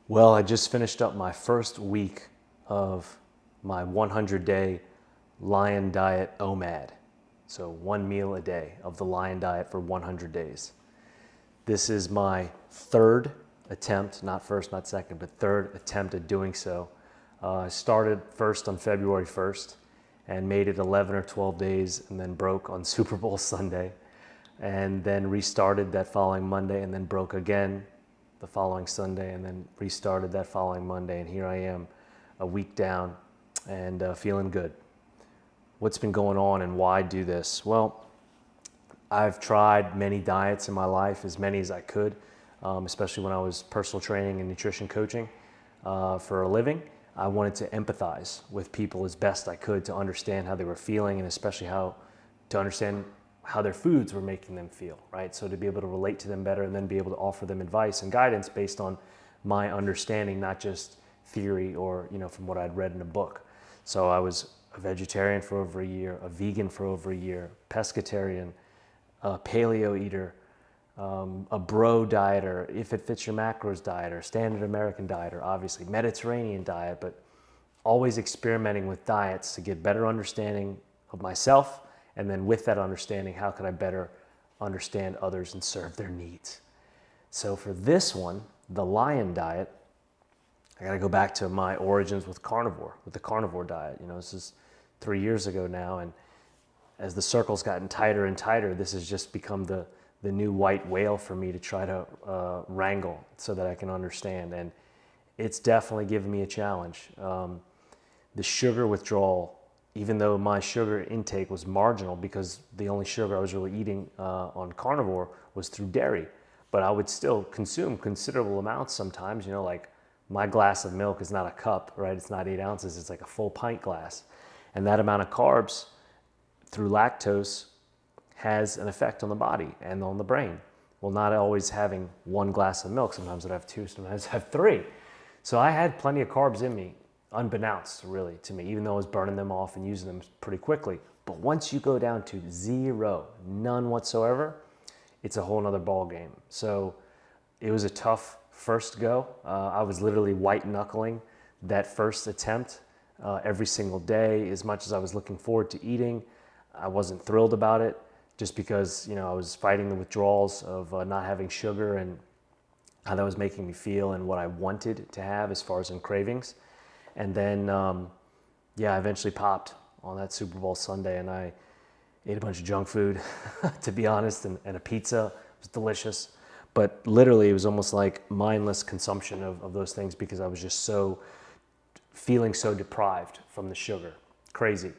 Well, I just finished up my first week of my 100-day Lion Diet OMAD. So 1 meal a day of the Lion Diet for 100 days. This is my third attempt, not first, not second, but third attempt at doing so. I started first on February 1st and made it 11 or 12 days and then broke on Super Bowl Sunday, and then restarted that following Monday and then broke again the following Sunday and then restarted that following Monday. And here I am a week down and feeling good. What's been going on and why do this? Well, I've tried many diets in my life, as many as I could, especially when I was personal training and nutrition coaching for a living. I wanted to empathize with people as best I could to understand how they were feeling, and especially how to understand how their foods were making them feel, right? So to be able to relate to them better and then be able to offer them advice and guidance based on my understanding, not just theory or, from what I'd read in a book. So I was a vegetarian for over a year, a vegan for over a year, pescatarian, a paleo eater, a bro dieter, if it fits your macros dieter, standard American dieter, obviously Mediterranean diet, but always experimenting with diets to get better understanding of myself. And then with that understanding, how can I better understand others and serve their needs? So for this one, the Lion Diet, I got to go back to my origins with the carnivore diet. This is 3 years ago now, and as the circle's gotten tighter and tighter, this has just become the new white whale for me to try to wrangle so that I can understand. And it's definitely given me a challenge. The sugar withdrawal, even though my sugar intake was marginal because the only sugar I was really eating on carnivore was through dairy, but I would still consume considerable amounts sometimes. Like my glass of milk is not a cup, right? It's not 8 ounces, it's like a full pint glass. And that amount of carbs through lactose has an effect on the body and on the brain. Well, not always having one glass of milk. Sometimes I'd have two, sometimes I'd have three. So I had plenty of carbs in me, unbeknownst really to me, even though I was burning them off and using them pretty quickly. But once you go down to zero, none whatsoever, it's a whole nother ball game. So it was a tough first go. I was literally white knuckling that first attempt every single day. As much as I was looking forward to eating, I wasn't thrilled about it, just because I was fighting the withdrawals of not having sugar and how that was making me feel and what I wanted to have as far as in cravings. And then, I eventually popped on that Super Bowl Sunday, and I ate a bunch of junk food, to be honest, and a pizza. It was delicious. But literally, it was almost like mindless consumption of those things because I was just feeling so deprived from the sugar. Crazy.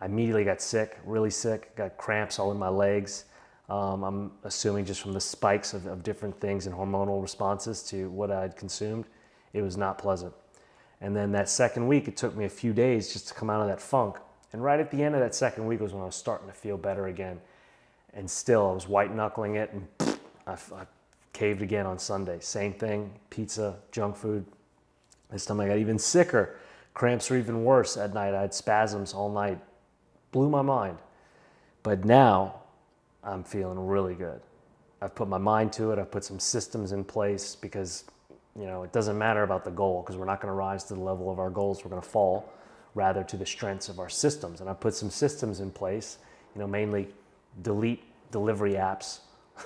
I immediately got sick, really sick, got cramps all in my legs. I'm assuming just from the spikes of different things and hormonal responses to what I'd consumed. It was not pleasant. And then that second week, it took me a few days just to come out of that funk. And right at the end of that second week was when I was starting to feel better again. And still, I was white knuckling it, and I caved again on Sunday. Same thing, pizza, junk food. This time I got even sicker. Cramps were even worse at night. I had spasms all night. Blew my mind. But now I'm feeling really good. I've put my mind to it. I've put some systems in place because it doesn't matter about the goal, because we're not going to rise to the level of our goals. We're going to fall rather to the strengths of our systems. And I put some systems in place, mainly delete delivery apps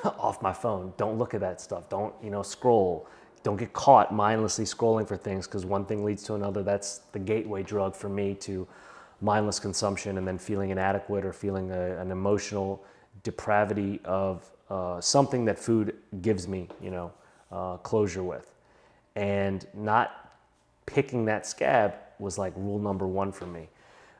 off my phone. Don't look at that stuff. Don't, scroll. Don't get caught mindlessly scrolling for things, because one thing leads to another. That's the gateway drug for me to mindless consumption and then feeling inadequate or feeling an emotional depravity of something that food gives me, closure with. And not picking that scab was like rule number one for me.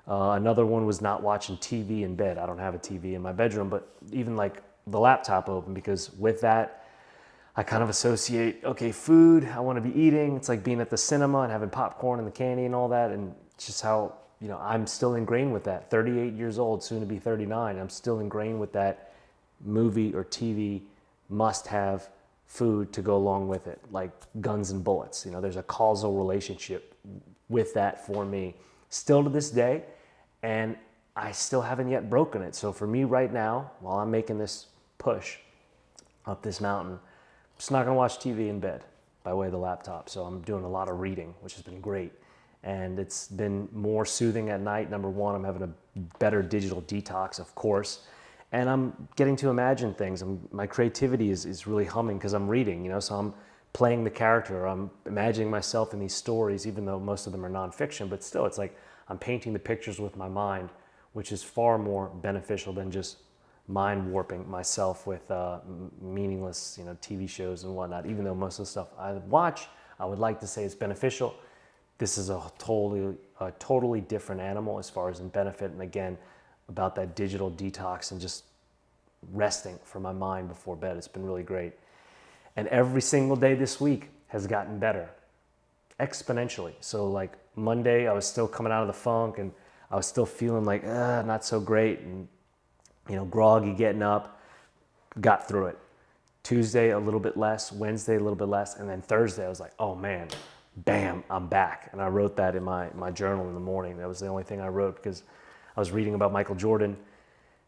Another one was not watching TV in bed. I don't have a TV in my bedroom, but even like the laptop open, because with that, I kind of associate, okay, food, I want to be eating. It's like being at the cinema and having popcorn and the candy and all that. And it's just how, I'm still ingrained with that. 38 years old, soon to be 39. I'm still ingrained with that movie or TV must have food to go along with it, like guns and bullets. There's a causal relationship with that for me still to this day, and I still haven't yet broken it. So for me right now, while I'm making this push up this mountain, I'm just not gonna watch TV in bed. by way of the laptop. So I'm doing a lot of reading, which has been great. And it's been more soothing at night. Number one, I'm having a better digital detox, of course. And I'm getting to imagine things. My creativity is really humming because I'm reading, so I'm playing the character. I'm imagining myself in these stories, even though most of them are nonfiction, but still it's like I'm painting the pictures with my mind, which is far more beneficial than just mind warping myself with meaningless, TV shows and whatnot. Even though most of the stuff I watch, I would like to say is beneficial. This is a totally different animal as far as in benefit. And again, about that digital detox and just resting for my mind before bed. It's been really great. And every single day this week has gotten better exponentially. So like Monday, I was still coming out of the funk and I was still feeling like, not so great and, groggy getting up, got through it. Tuesday, a little bit less, Wednesday, a little bit less. And then Thursday, I was like, oh man, bam, I'm back. And I wrote that in my journal in the morning. That was the only thing I wrote because I was reading about Michael Jordan.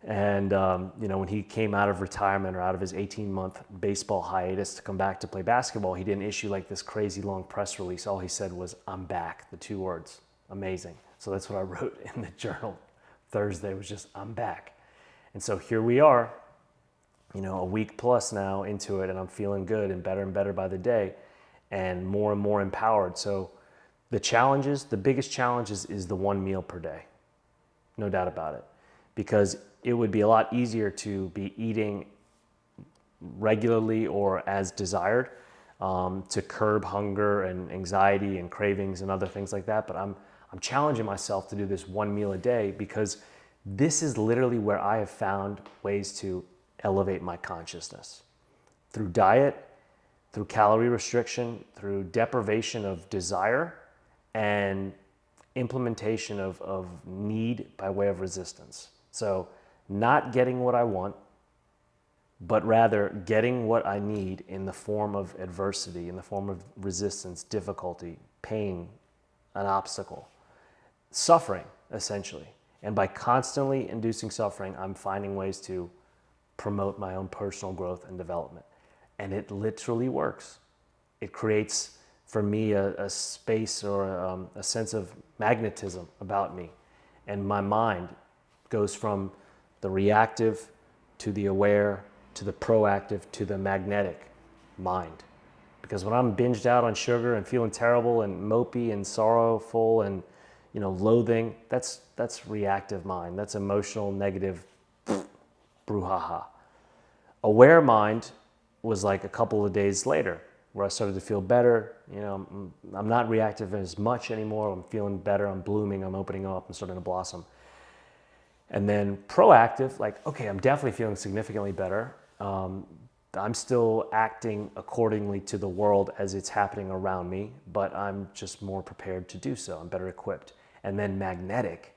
And, when he came out of retirement or out of his 18-month baseball hiatus to come back to play basketball, he didn't issue like this crazy long press release. All he said was, I'm back, the 2 words. Amazing. So that's what I wrote in the journal. Thursday was just, I'm back. And so here we are, a week plus now into it, and I'm feeling good and better by the day and more empowered. So the biggest challenge is the 1 meal per day. No doubt about it. Because it would be a lot easier to be eating regularly or as desired to curb hunger and anxiety and cravings and other things like that. But I'm challenging myself to do this 1 meal a day because this is literally where I have found ways to elevate my consciousness. Through diet, through calorie restriction, through deprivation of desire, and implementation of need by way of resistance. So not getting what I want, but rather getting what I need in the form of adversity, in the form of resistance, difficulty, pain, an obstacle, suffering, essentially. And by constantly inducing suffering, I'm finding ways to promote my own personal growth and development. And it literally works. It creates, for me, a space or a sense of magnetism about me. And my mind goes from the reactive to the aware to the proactive to the magnetic mind. Because when I'm binged out on sugar and feeling terrible and mopey and sorrowful and loathing, that's reactive mind. That's emotional, negative brouhaha. Aware mind was like a couple of days later where I started to feel better. I'm not reactive as much anymore. I'm feeling better. I'm blooming. I'm opening up. I'm starting to blossom. And then proactive, like, okay, I'm definitely feeling significantly better. I'm still acting accordingly to the world as it's happening around me, but I'm just more prepared to do so. I'm better equipped. And then magnetic,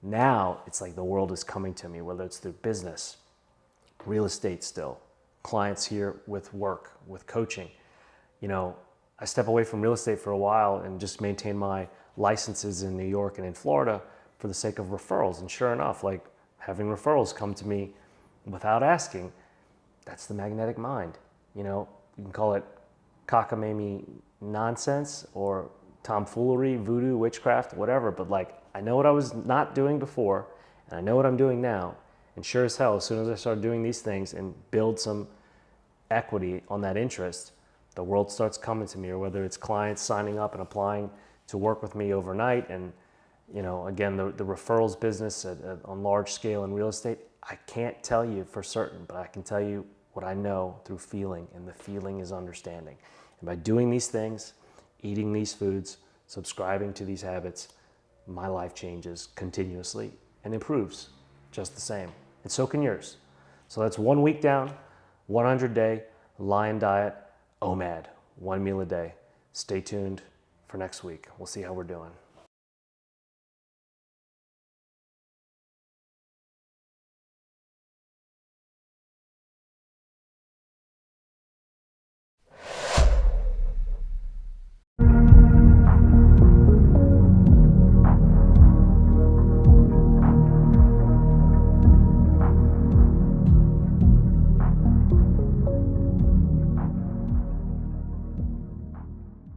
now it's like the world is coming to me, whether it's through business, real estate still, clients here with work, with coaching. I step away from real estate for a while and just maintain my licenses in New York and in Florida for the sake of referrals. And sure enough, like having referrals come to me without asking, that's the magnetic mind. You can call it cockamamie nonsense or tomfoolery, voodoo, witchcraft, whatever. But like, I know what I was not doing before and I know what I'm doing now. And sure as hell, as soon as I start doing these things and build some equity on that interest, the world starts coming to me, or whether it's clients signing up and applying to work with me overnight. And, again, the referrals business on large scale in real estate, I can't tell you for certain, but I can tell you what I know through feeling, and the feeling is understanding. And by doing these things, eating these foods, subscribing to these habits, my life changes continuously and improves just the same. And so can yours. So that's 1 week down, 100-day Lion Diet, OMAD, 1 meal a day. Stay tuned for next week. We'll see how we're doing.